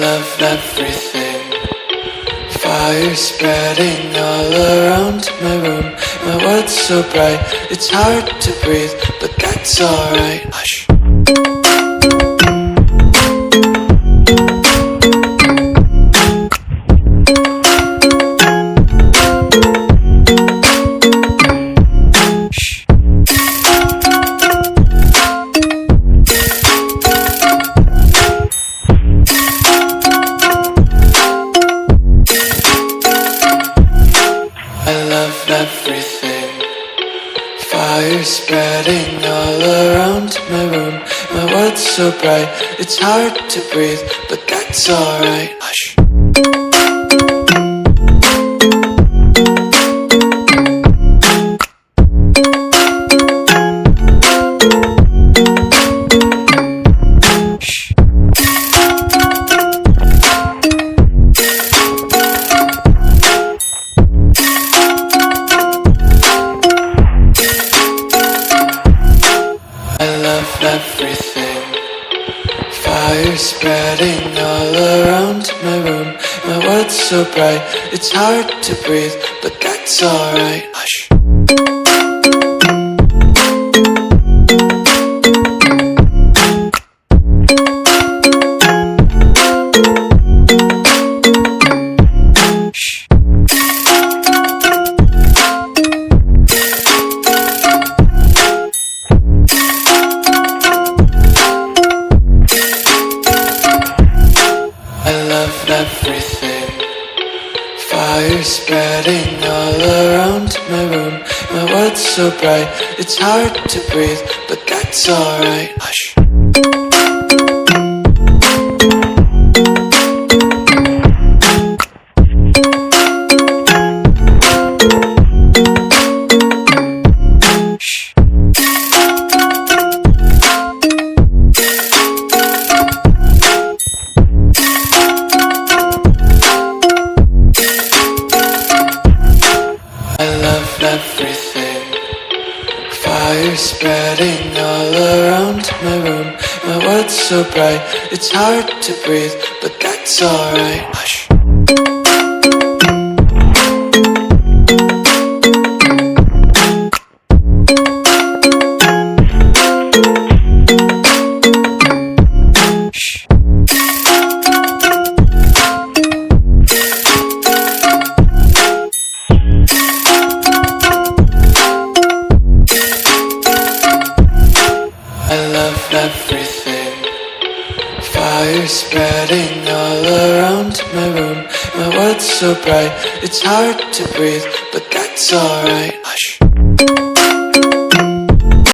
love everything. Fire spreading all around my room. My world's so bright, it's hard to breathe, but that's alright. Hush. I love everything. Fire spreading all around my room. My world's so bright, it's hard to breathe, but that's alright. Hush. I love everything. Fire spreading all around my room. My world's so bright, it's hard to breathe, but that's alright. Hush. I love everything. Fire spreading all around my room. My world's so bright, it's hard to breathe, but that's alright. Hush. I love everything. Fire spreading all around my room. My world's so bright, it's hard to breathe, but that's alright. Hush. I love everything. Fire spreading all around my room. My world's so bright, it's hard to breathe, but that's alright. Hush.